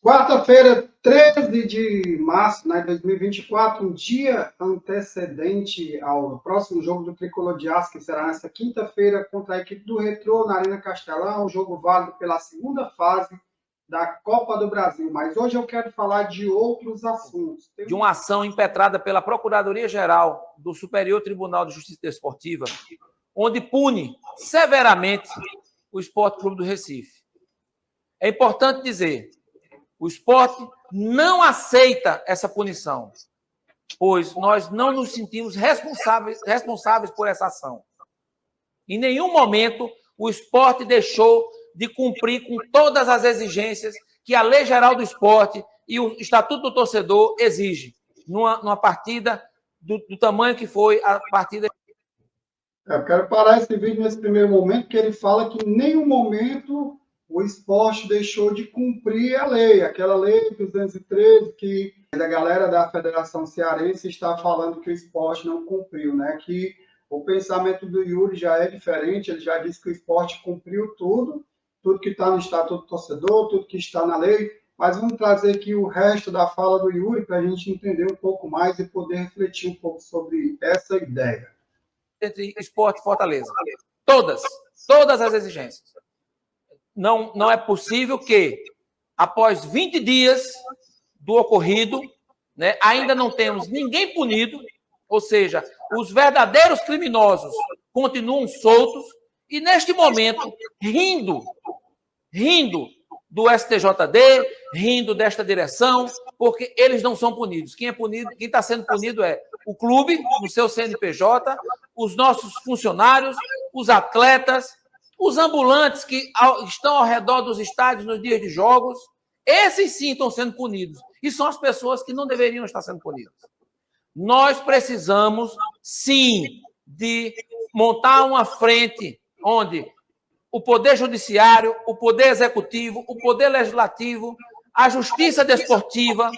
Quarta-feira, 13 de março, né, 2024, um dia antecedente ao próximo jogo do Tricolor de Aço, que será nesta quinta-feira contra a equipe do Retrô na Arena Castelão, um jogo válido pela segunda fase da Copa do Brasil. Mas hoje eu quero falar de outros assuntos. De uma ação impetrada pela Procuradoria-Geral do Superior Tribunal de Justiça Desportiva, onde pune severamente o Sport Clube do Recife. É importante dizer, o Sport não aceita essa punição, pois nós não nos sentimos responsáveis por essa ação. Em nenhum momento o Sport deixou de cumprir com todas as exigências que a Lei Geral do Esporte e o Estatuto do Torcedor exigem numa partida do tamanho que foi a partida. Eu quero parar esse vídeo nesse primeiro momento, porque ele fala que em nenhum momento o esporte deixou de cumprir a lei, aquela lei 213 que a galera da Federação Cearense está falando que o esporte não cumpriu, né? Que o pensamento do Yuri já é diferente, ele já disse que o esporte cumpriu tudo que está no Estatuto do Torcedor, tudo que está na lei, mas vamos trazer aqui o resto da fala do Yuri para a gente entender um pouco mais e poder refletir um pouco sobre essa ideia. Entre Sport e Fortaleza. Todas as exigências. Não é possível que, após 20 dias do ocorrido, né, ainda não temos ninguém punido, ou seja, os verdadeiros criminosos continuam soltos e, neste momento, rindo do STJD, rindo desta direção, porque eles não são punidos. Quem está sendo punido é o clube, no seu CNPJ, os nossos funcionários, os atletas, os ambulantes que estão ao redor dos estádios nos dias de jogos. Esses sim estão sendo punidos. E são as pessoas que não deveriam estar sendo punidas. Nós precisamos, sim, de montar uma frente onde o Poder Judiciário, o Poder Executivo, o Poder Legislativo, a Justiça Desportiva,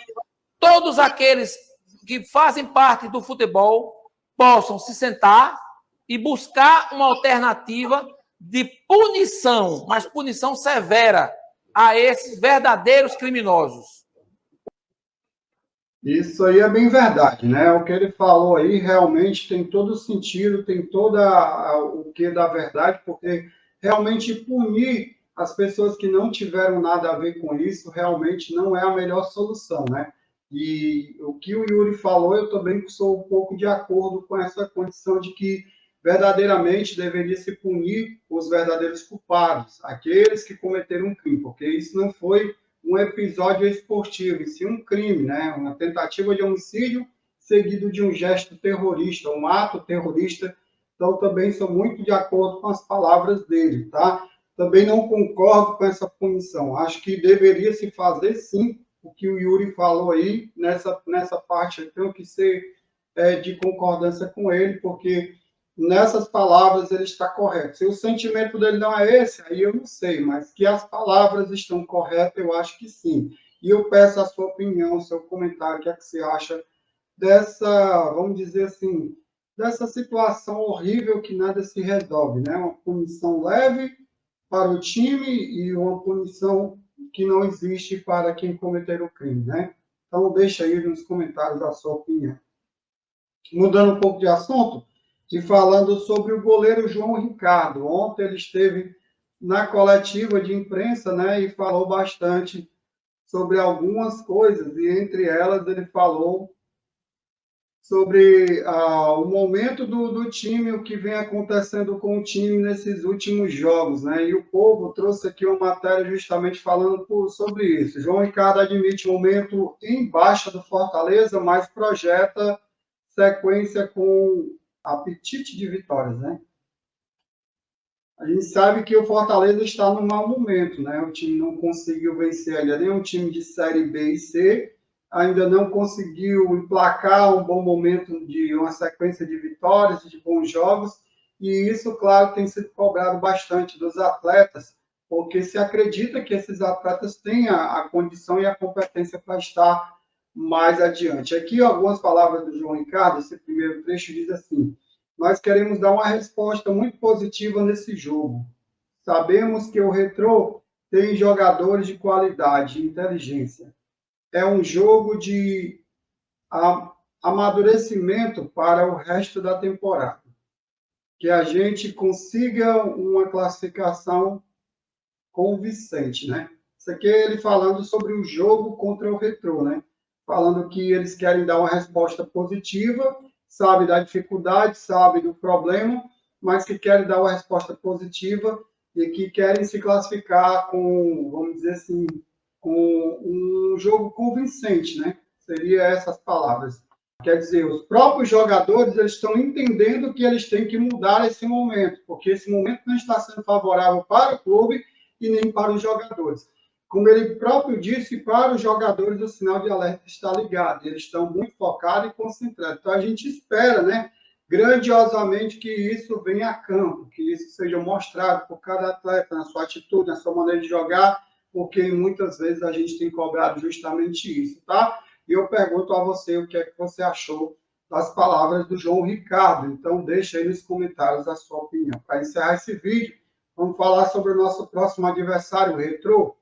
todos aqueles que fazem parte do futebol possam se sentar e buscar uma alternativa de punição, mas punição severa a esses verdadeiros criminosos. Isso aí é bem verdade, né? O que ele falou aí realmente tem todo o sentido, tem toda o que da verdade, porque realmente punir as pessoas que não tiveram nada a ver com isso realmente não é a melhor solução, né? E o que o Yuri falou, eu também sou um pouco de acordo com essa condição de que verdadeiramente deveria se punir os verdadeiros culpados, aqueles que cometeram um crime, porque isso não foi um episódio esportivo, e sim um crime, né? Uma tentativa de homicídio seguido de um gesto terrorista, um ato terrorista. Então, também sou muito de acordo com as palavras dele, tá? Também não concordo com essa punição. Acho que deveria se fazer, sim, o que o Yuri falou aí, nessa parte. Eu tenho que ser de concordância com ele, porque nessas palavras ele está correto. Se o sentimento dele não é esse, aí eu não sei, mas que as palavras estão corretas, eu acho que sim. E eu peço a sua opinião, o seu comentário, o que é que você acha dessa, vamos dizer assim, dessa situação horrível que nada se resolve, né? Uma punição leve para o time e uma punição que não existe para quem cometer o crime, né? Então, deixa aí nos comentários a sua opinião. Mudando um pouco de assunto, e falando sobre o goleiro João Ricardo. Ontem ele esteve na coletiva de imprensa, né, e falou bastante sobre algumas coisas, e entre elas ele falou sobre o momento do time, o que vem acontecendo com o time nesses últimos jogos, né? E o Povo trouxe aqui uma matéria justamente falando sobre isso. João Ricardo admite momento em baixa do Fortaleza, mas projeta sequência com apetite de vitórias, né? A gente sabe que o Fortaleza está num mau momento, né? O time não conseguiu vencer ainda nem um time de Série B e C, ainda não conseguiu emplacar um bom momento de uma sequência de vitórias, de bons jogos, e isso, claro, tem sido cobrado bastante dos atletas, porque se acredita que esses atletas têm a condição e a competência para estar mais adiante. Aqui, algumas palavras do João Ricardo, esse primeiro trecho diz assim: nós queremos dar uma resposta muito positiva nesse jogo. Sabemos que o Retrô tem jogadores de qualidade, de inteligência. É um jogo de amadurecimento para o resto da temporada. Que a gente consiga uma classificação convincente, né? Isso aqui é ele falando sobre o jogo contra o Retrô, né? Falando que eles querem dar uma resposta positiva, sabe da dificuldade, sabe do problema, mas que querem dar uma resposta positiva e que querem se classificar com, vamos dizer assim, com um jogo convincente, né? Seria essas palavras. Quer dizer, os próprios jogadores eles estão entendendo que eles têm que mudar esse momento, porque esse momento não está sendo favorável para o clube e nem para os jogadores. Como ele próprio disse, para os jogadores o sinal de alerta está ligado, eles estão muito focados e concentrados. Então a gente espera, né, grandiosamente que isso venha a campo, que isso seja mostrado por cada atleta, na sua atitude, na sua maneira de jogar, porque muitas vezes a gente tem cobrado justamente isso, tá? E eu pergunto a você o que é que você achou das palavras do João Ricardo. Então, deixa aí nos comentários a sua opinião. Para encerrar esse vídeo, vamos falar sobre o nosso próximo adversário, o Retrô.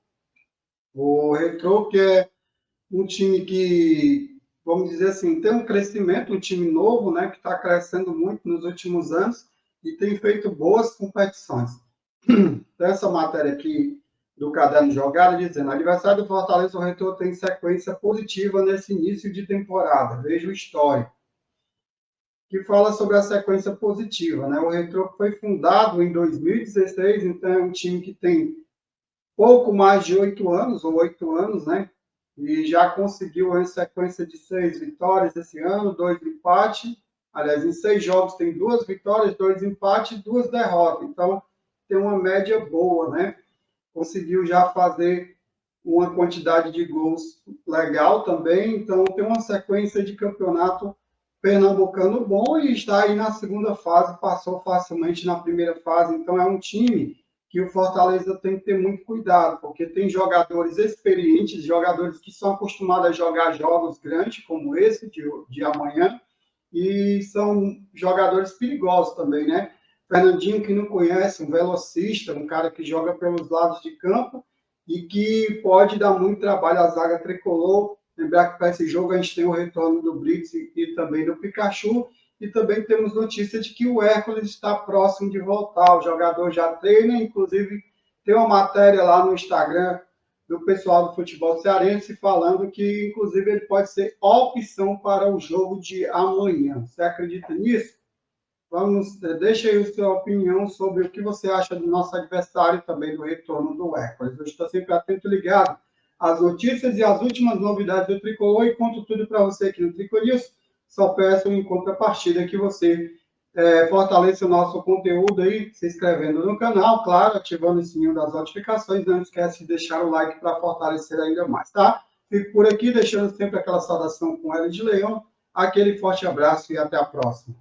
O Retrô, que é um time que, vamos dizer assim, tem um crescimento, um time novo, né, que está crescendo muito nos últimos anos e tem feito boas competições. Essa matéria aqui do Caderno Jogada, dizendo: aniversário do Fortaleza, o Retrô tem sequência positiva nesse início de temporada. Veja o histórico. Que fala sobre a sequência positiva, né? O Retrô foi fundado em 2016, então é um time que tem pouco mais de 8 anos, ou 8 anos, né? E já conseguiu uma sequência de 6 vitórias esse ano, 2 empates. Aliás, em 6 jogos tem 2 vitórias, 2 empates e 2 derrotas. Então, tem uma média boa, né? Conseguiu já fazer uma quantidade de gols legal também, então tem uma sequência de campeonato pernambucano bom e está aí na segunda fase, passou facilmente na primeira fase, então é um time que o Fortaleza tem que ter muito cuidado, porque tem jogadores experientes, jogadores que são acostumados a jogar jogos grandes como esse de amanhã, e são jogadores perigosos também, né? Fernandinho, que não conhece, um velocista, um cara que joga pelos lados de campo e que pode dar muito trabalho à zaga tricolor. Lembrar que para esse jogo a gente tem o retorno do Brits e também do Pikachu. E também temos notícia de que o Hércules está próximo de voltar. O jogador já treina, inclusive tem uma matéria lá no Instagram do pessoal do futebol cearense falando que, inclusive, ele pode ser opção para o jogo de amanhã. Você acredita nisso? Deixa aí a sua opinião sobre o que você acha do nosso adversário e também do retorno do Hércules. Eu estou sempre atento e ligado às notícias e às últimas novidades do Tricolor e conto tudo para você aqui no Tricolnews. Só peço em contrapartida que você fortaleça o nosso conteúdo aí, se inscrevendo no canal, claro, ativando o sininho das notificações. Não esquece de deixar o like para fortalecer ainda mais, tá? Fico por aqui, deixando sempre aquela saudação com L de Leão. Aquele forte abraço e até a próxima.